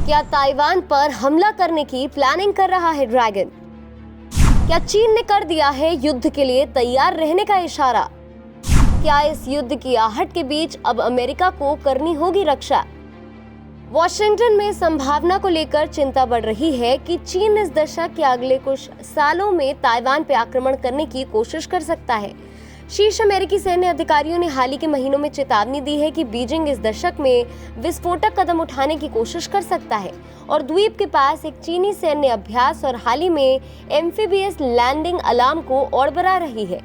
क्या ताइवान पर हमला करने की प्लानिंग कर रहा है ड्रैगन? क्या चीन ने कर दिया है युद्ध के लिए तैयार रहने का इशारा? क्या इस युद्ध की आहट के बीच अब अमेरिका को करनी होगी रक्षा? वॉशिंगटन में संभावना को लेकर चिंता बढ़ रही है कि चीन इस दशक या अगले कुछ सालों में ताइवान पर आक्रमण करने की कोशिश कर सकता है। शीर्ष अमेरिकी सैन्य अधिकारियों ने हाल ही के महीनों में चेतावनी दी है कि बीजिंग इस दशक में विस्फोटक कदम उठाने की कोशिश कर सकता है और द्वीप के पास एक चीनी सैन्य अभ्यास और हाल ही में एम्फीबियस लैंडिंग अलार्म को और बढ़ा रही है।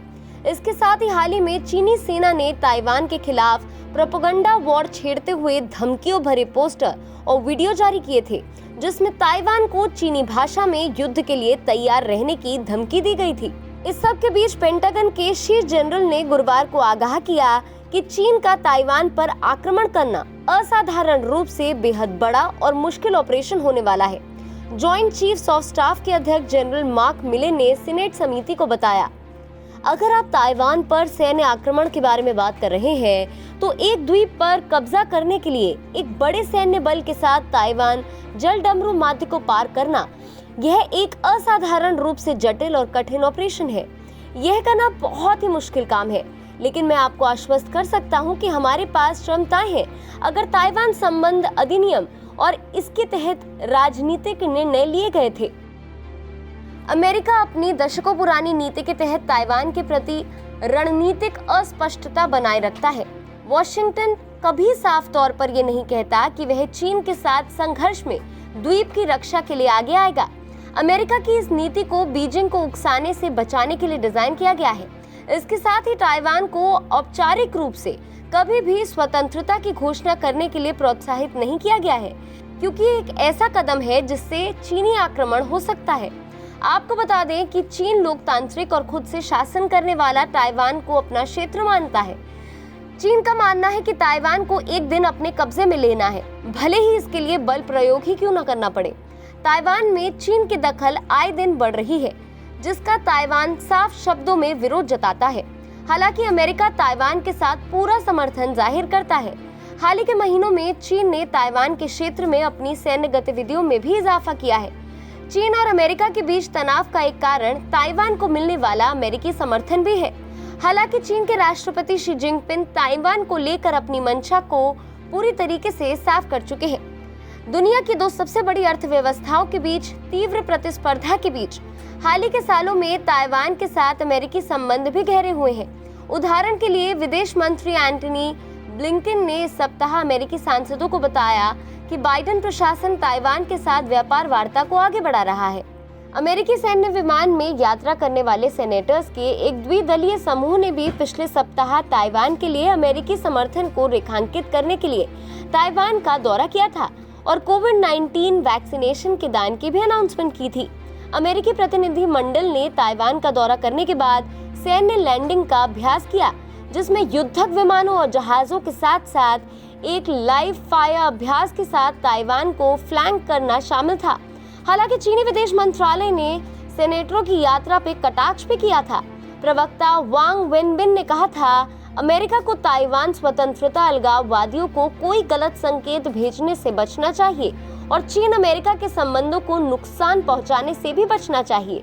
इसके साथ ही हाल ही में चीनी सेना ने ताइवान के खिलाफ प्रोपेगेंडा वॉर छेड़ते हुए धमकियों भरे पोस्टर और वीडियो जारी किए थे, जिसमें ताइवान को चीनी भाषा में युद्ध के लिए तैयार रहने की धमकी दी गई थी। इस सब के बीच पेंटागन के शीर्ष जनरल ने गुरुवार को आगाह किया कि चीन का ताइवान पर आक्रमण करना असाधारण रूप से बेहद बड़ा और मुश्किल ऑपरेशन होने वाला है। जॉइंट चीफ्स ऑफ स्टाफ के अध्यक्ष जनरल मार्क मिले ने सीनेट समिति को बताया, अगर आप ताइवान पर सैन्य आक्रमण के बारे में बात कर रहे हैं तो एक द्वीप पर कब्जा करने के लिए एक बड़े सैन्य बल के साथ ताइवान जलडमरू माध्य को पार करना, यह एक असाधारण रूप से जटिल और कठिन ऑपरेशन है। यह करना बहुत ही मुश्किल काम है, लेकिन मैं आपको आश्वस्त कर सकता हूं कि हमारे पास क्षमताएं हैं। अगर ताइवान संबंध अधिनियम और इसके तहत राजनीतिक निर्णय लिए गए थे। अमेरिका अपनी दशकों पुरानी नीति के तहत ताइवान के प्रति रणनीतिक अस्पष्टता बनाए रखता है। वॉशिंगटन कभी साफ तौर पर यह नहीं कहता कि वह चीन के साथ संघर्ष में द्वीप की रक्षा के लिए आगे आएगा। अमेरिका की इस नीति को बीजिंग को उकसाने से बचाने के लिए डिजाइन किया गया है। इसके साथ ही ताइवान को औपचारिक रूप से कभी भी स्वतंत्रता की घोषणा करने के लिए प्रोत्साहित नहीं किया गया है, क्योंकि एक ऐसा कदम है जिससे चीनी आक्रमण हो सकता है। आपको बता दें कि चीन लोकतांत्रिक और खुद से शासन करने वाला ताइवान को अपना क्षेत्र मानता है। चीन का मानना है कि ताइवान को एक दिन अपने कब्जे में लेना है, भले ही इसके लिए बल प्रयोग ही क्यों न करना पड़े। ताइवान में चीन की दखल आए दिन बढ़ रही है, जिसका ताइवान साफ शब्दों में विरोध जताता है। हालांकि अमेरिका ताइवान के साथ पूरा समर्थन जाहिर करता है। हाल ही के महीनों में चीन ने ताइवान के क्षेत्र में अपनी सैन्य गतिविधियों में भी इजाफा किया है। चीन और अमेरिका के बीच तनाव का एक कारण ताइवान को मिलने वाला अमेरिकी समर्थन भी है। हालांकि चीन के राष्ट्रपति शी जिनपिंग ताइवान को लेकर अपनी मंशा को पूरी तरीके से साफ कर चुके हैं। दुनिया की दो सबसे बड़ी अर्थव्यवस्थाओं के बीच तीव्र प्रतिस्पर्धा के बीच हाल ही के सालों में ताइवान के साथ अमेरिकी संबंध भी गहरे हुए हैं। उदाहरण के लिए विदेश मंत्री एंटनी ब्लिंकन ने इस सप्ताह अमेरिकी सांसदों को बताया कि बाइडेन प्रशासन ताइवान के साथ व्यापार वार्ता को आगे बढ़ा रहा है। अमेरिकी सैन्य विमान में यात्रा करने वाले सेनेटर्स के एक द्विदलीय समूह ने भी पिछले सप्ताह ताइवान के लिए अमेरिकी समर्थन को रेखांकित करने के लिए ताइवान का दौरा किया था और कोविड-19 वैक्सीनेशन के दान की भी अनाउंसमेंट की थी। अमेरिकी प्रतिनिधि मंडल ने ताइवान का दौरा करने के बाद सैन्य लैंडिंग का अभ्यास किया, जिसमें युद्धक विमानों और जहाजों के साथ साथ एक लाइव फायर अभ्यास के साथ ताइवान को फ्लैंक करना शामिल था। हालांकि चीनी विदेश मंत्रालय ने सेनेटरों की यात्रा पे कटाक्ष भी किया था। प्रवक्ता वांग वेनबिन ने कहा था, अमेरिका को ताइवान स्वतंत्रता अलगाववादियों को कोई गलत संकेत भेजने से बचना चाहिए और चीन अमेरिका के संबंधों को नुकसान पहुंचाने से भी बचना चाहिए।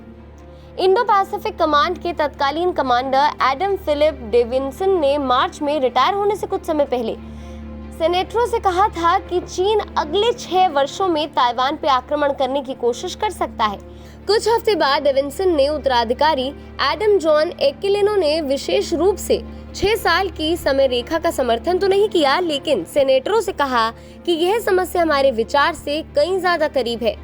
इंडो पैसिफिक कमांड के तत्कालीन कमांडर एडम फिलिप डेविंसन ने मार्च में रिटायर होने से कुछ समय पहले सेनेटरों से कहा था कि चीन अगले 6 वर्षों में ताइवान पर आक्रमण करने की कोशिश कर सकता है। कुछ हफ्ते बाद डेविंसन ने उत्तराधिकारी एडम जॉन एक्विलिनो ने विशेष रूप से 6 साल की समय रेखा का समर्थन तो नहीं किया, लेकिन सेनेटरों से कहा कि यह समस्या हमारे विचार से कहीं ज्यादा करीब है।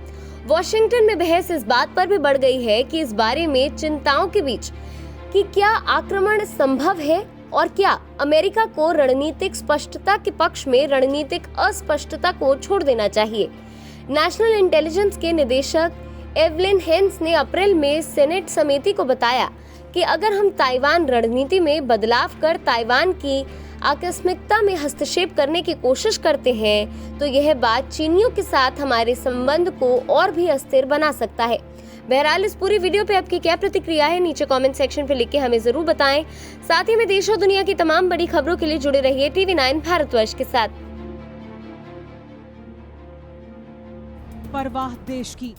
वॉशिंगटन में बहस इस बात पर भी बढ़ गई है कि इस बारे में चिंताओं के बीच कि क्या आक्रमण संभव है और क्या अमेरिका को रणनीतिक स्पष्टता के पक्ष में रणनीतिक अस्पष्टता को छोड़ देना चाहिए। नेशनल इंटेलिजेंस के निदेशक एवलिन हेंस ने अप्रैल में सेनेट समिति को बताया कि अगर हम ताइवान रणनीति में बदलाव कर ताइवान की आकस्मिकता में हस्तक्षेप करने की कोशिश करते हैं तो यह बात चीनियों के साथ हमारे संबंध को और भी अस्थिर बना सकता है। बहरहाल इस पूरी वीडियो पे आपकी क्या प्रतिक्रिया है, नीचे कमेंट सेक्शन पे लिख के हमें जरूर बताएं। साथ ही में देश और दुनिया की तमाम बड़ी खबरों के लिए जुड़े रहिए TV9 भारतवर्ष के साथ। परवाह देश की।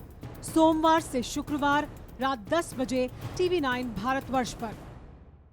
सोमवार से शुक्रवार रात 10 बजे TV9 भारतवर्ष पर।